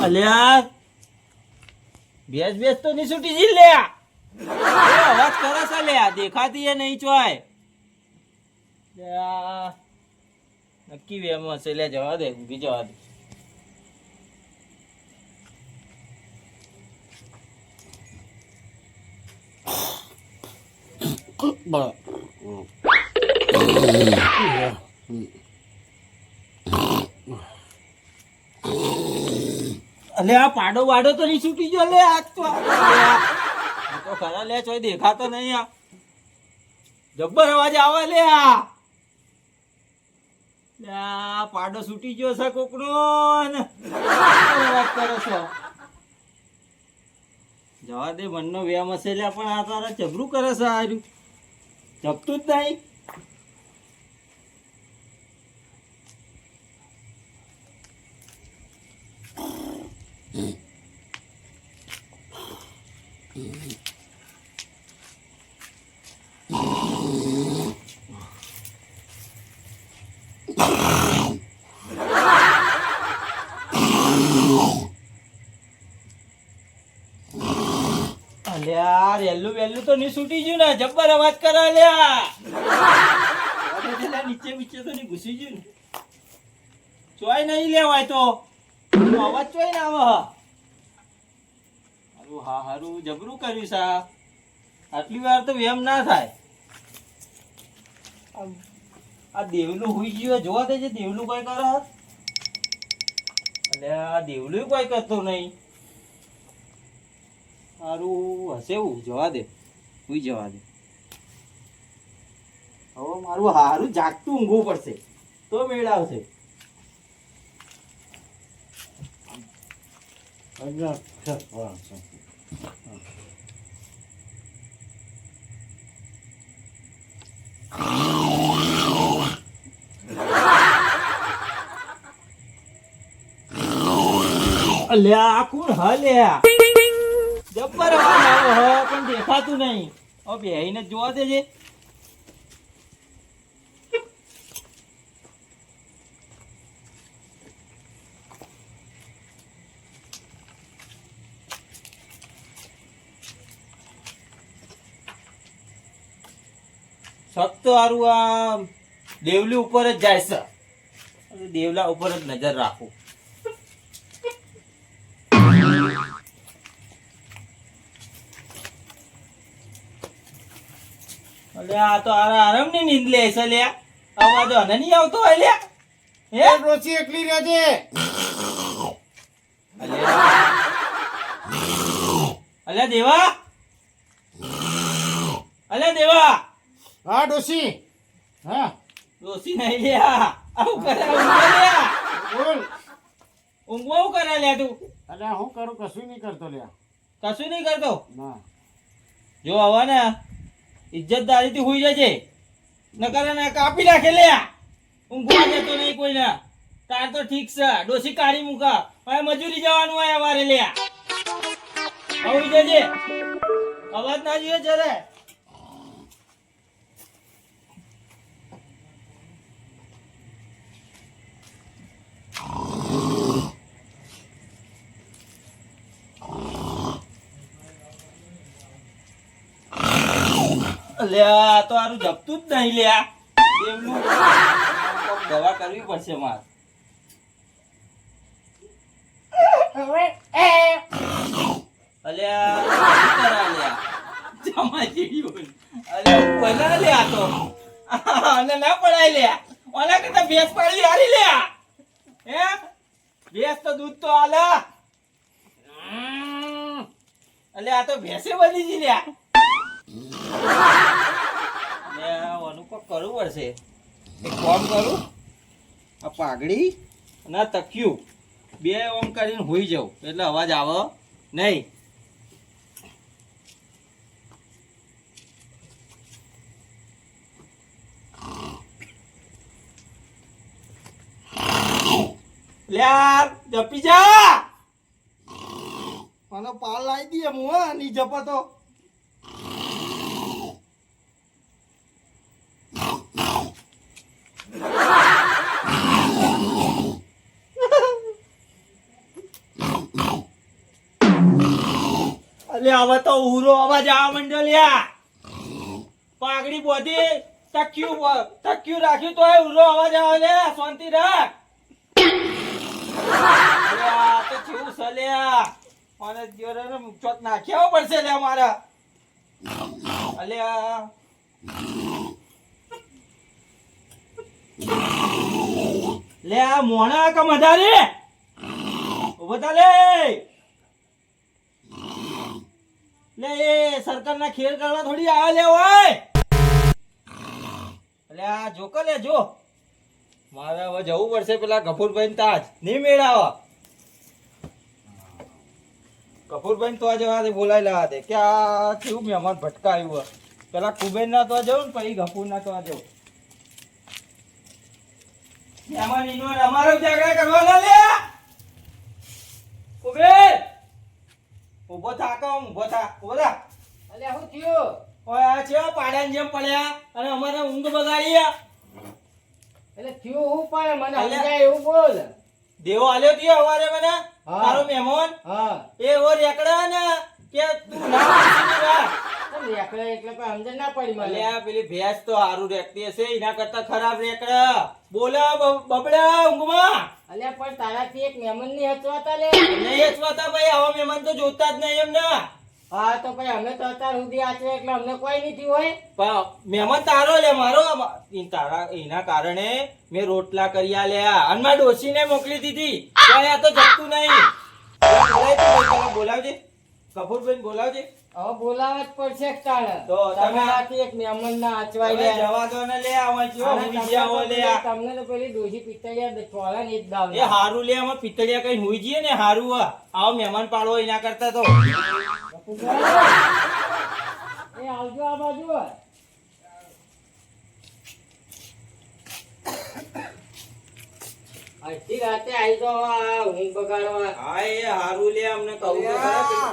અલ્યા બેસ બેસ તો નહીં છૂટી જી લે અવાજ કરે છે લે દેખાતી એ નહીં ચોય નક્કી વેમ હશે લે જવા દે ઊભી જવા દે અલે આ પાડો વાડો તો નહીં છૂટી ગયો લે આજ તો ખરા લે ચોય દેખાતો નહીં આ જબ્બર અવાજ આવે લે આ પાડો છૂટી ગયો છે કોકનો અવાજ કરે છે જવા દે મનનો વ્યામ હશે લે પણ આ તારા જબરું કરે છે આર્યું જપતું જ નહીં અલ્યા રેલું વેલું તો નહીં છૂટી ગયું ને જબ્બર અવાજ કરે લ્યા નીચે નીચે તો નહીં ઘૂસી ગયું ને ચોય નહીં લેવાય તો અવાજ ચોય ને આવે હારું હા હારું જબરું કર્યું છે આટલી વાર તો વેમ ના થાય આ દેવલું હુઈ ગયું જોવા દે છે દેવલું કોઈ કરે અલ્યા દેવલું કોઈ કરતો નહીં મારું હશે એવું જવા દે હુઈ જવા દે હવે મારું હારું જાગતું ઊંઘવું પડશે તો મેળ આવશે અલ્યા કોણ હલ્યા જબ્બર અવાજ આવે હ પણ દેખાતું નહીં હવે બેહીને જોવા દેજે સત તો હારું આ દેવલી ઉપર જ જાય છે દેવલા ઉપર જ નજર રાખું આ તો આરામ ની નીંદ લે છે લે અવાજ અને નહીં આવતો હોય લે હે રોચી એકલી રહેજે અલ્યા દેવા અલ્યા દેવા હા ડોસી હા ડોસી નહીં લે આવું કરે બોલ ઊંઘવું કરે લે તું અલ્યા હું કરું કશું નહીં કરતો લે કશું નહીં કરતો ના જો આવા ને ઇજ્જતદારી થી હુઈ જજે નકર ને કાપી નાખે લે ઊંઘવા જતો નહીં કોઈને તાર તો ઠીક છે ડોસી કાઢી મૂકા હવે મજૂરી જવાનું હોય અમારે લે હુઈ જજે અવાજ ના જોઈએ જરે અલ્યા તો આરું જપતું જ નહીં લ્યા દેવનું દવા કરવી પડશે મારે અલ્યા લ્યા જમા જેવી અલ્યા બના લ્યા તો અને ના પડાય લ્યા ઓલા કરતા ભેંસ પાડી હારી લ્યા હે ભેંસ તો દૂધ તો આલે અલ્યા આ તો ભેંસે બની જી લ્યા કરવું પડશે એક કામ કરું આ પાઘડી અને તકિયું બે ઓમ કરીને હોઈ જાઉં એટલે અવાજ આવે નહીં લ્યાર જપી જા મને પાલ લાવી દઈએ હું ની જપા તો લે હવે તો ઉરો અવાજ આવવા માંડ્યો લ્યા પાઘડી બોધી તક્યું રાખ્યું તો ઉરો અવાજ આવે લે શાંતિ રાખ અલ્યા તો કેવું છે લ્યા મને દિયોરે ચોક નાખ્યા પડશે લ્યા મારા અલ્યા લે આ મોણા કા મધારે ઉભો થા લે એ સરકારના ખેલ કરવા થોડી આવે લે ઓય અલે આ જોકો લે જો મારે હવે જવું પડશે પેલા ગફુરભાઈ તાજ નહીં મેળાવા ગફુરભાઈ તો જવા દે બોલાઈ લેવા દે કે આ કેવું મહેમાન ભટકાયું પેલા કુબેર ના તો જવું ને પછી ગફુર ના તો જવું મહેમાન ઈનો અમારો ઝઘડા કરવાના લે કુબેર ઉભો થા કહું ઉભો થા અલ્યા હું થયું ઓય આ છે પાડાની જેમ પડ્યા અને અમારે ઊંઘ બગાડી એટલે થયું હું પણ મને અલ્યા. સમજાય એવું બોલ દેવો આલ્યો ત્યો હવારે મને હા. તારો મહેમાન હા એ ઓ રેકડા ને કે તું ના વાંચીની વાત. તો રેકડે એટલે કોઈ સમજણ ના પડી મને અલ્યા પેલી ભેંસ તો હારું રેકતી હશે એના કરતા ખરાબ રેકડા બોલા બબડા ઊંઘમાં અલ્યા પણ તારાથી એક મહેમાન ની હચવાતા લે નહીં હચવાતા ભાઈ આવા મહેમાન તો જોતા જ નહીં એમના હા તો ભાઈ અમે તો અત્યાર સુધી આચવે એટલે અમને કોઈ નહીં થયું હોય પણ મહેમાન તારો લે મારો એના કારણે મેં રોટલા કરી આલ્યા અને મારી ડોશીને મોકલી દીધી તોય આ તો જતું નહીં બોલાવજે કપૂરભાઈ બોલાવજે હવે બોલાવા જ પડશે કે તાણે તો તમે- તમારાથી એક મહેમાન ના હચવાઈ હવે લે જવા દો ને લે આવા જો અને હુઈ જાઓ લે આ. તમને તો પેલી ડોશી પિત્તળિયા ચોળા ની જ દાવ એ હારું લે આમાં પિત્તળિયા કઈ હુઈ જઈએ ને હારું આવો મહેમાન પાડવો એના કરતા તો એ આવજો આ બાજુ અડધી રાતે આવી તો આ ઊંઘ બગાડવા હા એ હારું લે અમને કહું તો ખરા પેલું.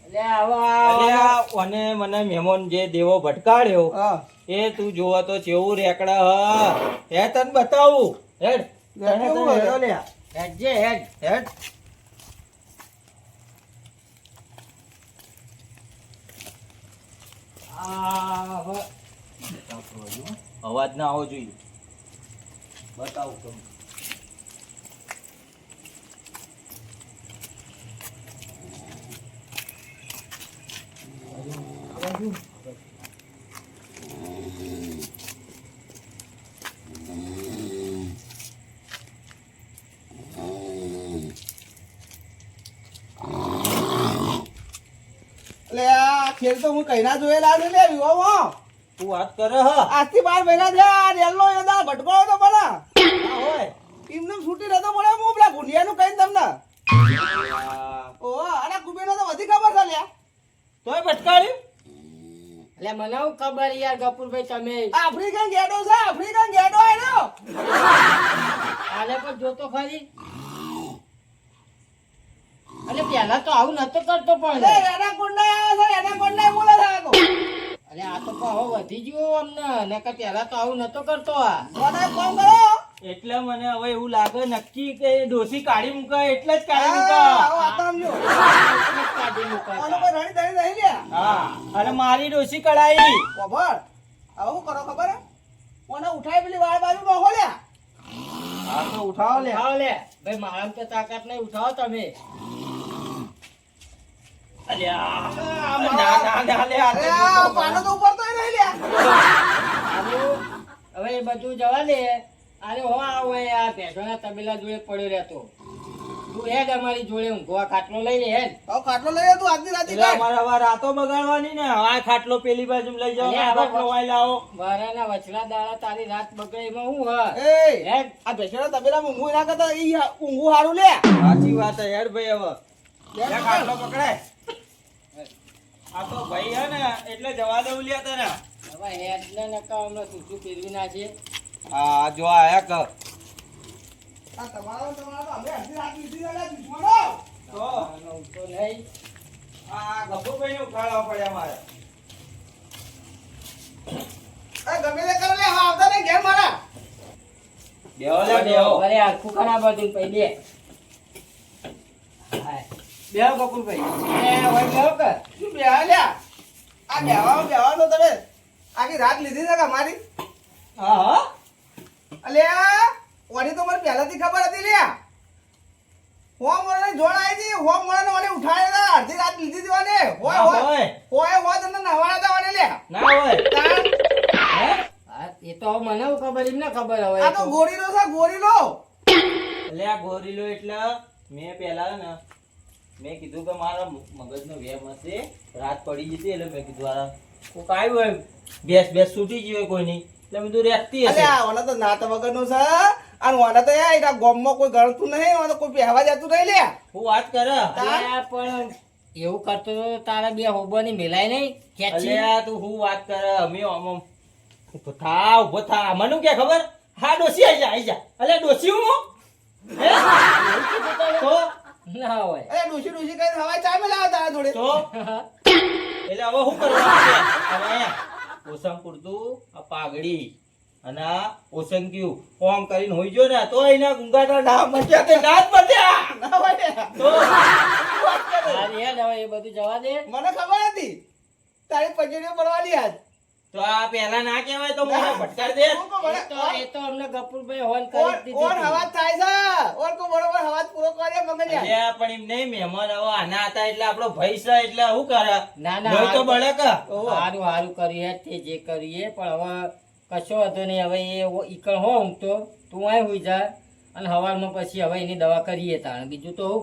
એટલે હવે અલ્યા, ઓને મને મહેમાન જે દેવો ભટકાડ્યો એ તું જોવો તો કેવું રેકડા હે તને બતાવું હેડ તને તો હેડો લે હેડજે હેડ હેડ આ હવે અવાજ ના આવવો જોઈએ બતાવું તમને એટલે આ ખેલ તો હું કઈ ના જોયેલા છે લે વિવાહમાં. તું વાત કરે હ આજથી 12 મહિના થયા આ રેલનો એ દાળ ભટકાયો તો મને આ હોય એમને છૂટી રહેતો પડે હું પેલા ભુંડિયાનું કહીને તમને આ, ઓહો અને કુબેરનો તો બધી ખબર છે લ્યા તોય ભટકાડ્યું એટલે મને હું ખબર યાર ગપુરભાઈ તમે આફ્રિકન ગેડો છે આફ્રિકન ગેડો એનો આલે પણ જોતો ખરી અલે પેલા તો આવું નતો કરતો પણ એટલે એના કોંડા આવે છે એના કોંડા બોલે છે આ તો અલે આ તો પણ હવે વધી ગયો અમને નકર પેલા તો આવું નતો કરતો આ મને એક કામ કરો એટલે મને હવે એવું લાગે નક્કી કે ડોસી કાઢી મૂકાય એટલે જ કાઢી આવો મૂકા આતામજો એટલે જ કાઢી મૂકાતા. ઓનો કોઈ રણી ધણી નહીં લ્યા હા અને મારી ડોસી કઢાઈ ખબર આવું કરો ખબર હે ઓને ઉઠાઈ પેલી વાળ બાજુ નખો લ્યા હા તો ઉઠાવો લે ઉઠાવો લે ભાઈ મારામાં તો તાકાત નહીં ઉઠાવો તમે અલ્યા ના ના ના લે આ તો અરે આ પાનો તો ઉપર તો નહીં લ્યા આનું હવે એ બધું જવા દે અરે હો આવો એ આ ભેંસોના તબેલા જોડે પડ્યો રહેતો તું હેડ અમારી જોડે ઊંઘવા ખાટલો લઈ લે હેડ હવે ખાટલો લઈ લે તું આજની રાતે એટલે કાઢ. અમારે હવે રાતો બગાડવાની ને આ ખાટલો પેલી બાજુ લઈ જાઓ અલ્યા, આ ખાટલો વાય લાવો મારાના વચલા દાડા તારી રાત બગડે એમાં હું હ એ હેડ આ ભેંસોના તબેલામાં ઊંઘું ના કરતા ઈ ઊંઘું હારું લે સાચી વાત હે હેડ ભાઈ હવે લે ખાટલો પકડાય આ તો ભાઈ હે ને એટલે જવા દઉં લ્યા તને હવે હેડ ને નકા હમણાં સૂચું ફેરવી નાખે આ જો આયા ક આ તમારો તો અમે આજની રાત લીધી છે લે દુશ્મનો તો તો નહીં આ ગફુરભાઈ ને ઉઠાડવા પડ્યા મારે એ ગમે તે કરે લે હા આવતા નહીં ઘેર મારા બેહો લે બેહો અરે આખું ખરાબ હતું પહી દે હાય. બેહો ગફુરભાઈ. એ હવે બેહો કે? શું બેહા લ્યા? આ બેહવાનો તમે આખી રાત લીધી છે કે અમારી? હા હા અલ્યા ઓની તો મને પહેલાથી ખબર હતી લ્યા. હોમ મોરાને જોડ આવી હતી, હોમ મોરાને ઓને ઉઠાડ્યા હતા, અડધી રાત લીધી હતી ઓને. હોય ના હોય હોય હોય તમને નવાડા હતા ઓને લ્યા. ના હોય તાણ હે હા, એ તો હવે મને શું ખબર, એમને ખબર હવે. આ તો ગોરીલો છે ગોરીલો. એટલે આ ગોરીલો એટલે મેં પેલા ને મેં કીધું કે મારા મગજનો વેમ હશે, રાત પડી જતી એટલે મેં કીધું આ કોક આવ્યું હોય બેસ છૂટી ગઈ હોય કોઈની એટલે મેં કીધું રહેતી હશે. અલ્યા ઓને તો નાત વગરનું છે અને ઓને તો યાર આ ગામમાં કોઈ ગણતું નહીં, ઓને કોઈ પહેવા જતું નહીં લ્યા. હું વાત કરે અલ્યા, પણ એવું કરતો તો તારા બે હોબોની મિલાય નહીં ખેંચી. અલ્યા તું હું વાત કરે અમે આમ ઉભો થા મને કે ખબર હા ડોસી આઈ જા અલ્યા ડોસી હું હે? તો ના હોય. અરે ડૂસી ડૂસી કઈ હવાઈ ચા મેલા તારા જોડે. તો એટલે હવે શું કરવાનું છે? હવે ઓસમ પૂરતું આ પાઘડી અને આ ઓસંક્યું ઓમ કરીને હોઈ ગયો ને તો એના ગુંગાટા ના મચ્યા તે ના જ મચ્યા. ના હોય ને. તો વાત કરે. હારી હેડ, હવે એ બધું જવા દે. મને ખબર હતી તારી પચડીઓ પડવાની આજ. તો આ પેલા ના કહેવાય તો મને ભટકાર દે. તું કો મને- એ તો અમને ગફુરભાઈ હોલ કરી ઓન દીધી ઓન હતી. હવાજ થાય છે. ઓન કો બરોબર હવાજ પૂરો કરે મગન યાર. અલ્યા પણ એમ નહીં મહેમાન હવે આના હતા એટલે આપણો ભાઈ છે એટલે શું કરે ના, ના, લોહી તો હારું. બળે કે હારું હારું કરીએ તે જે કરીએ, પણ હવે કશો હતો નહીં. હવે એ ઈકણ હો ઊંઘતો તું આય હોઈ જા અને હવારમાં પછી હવે એની દવા કરીએ તાણ. બીજું તો હું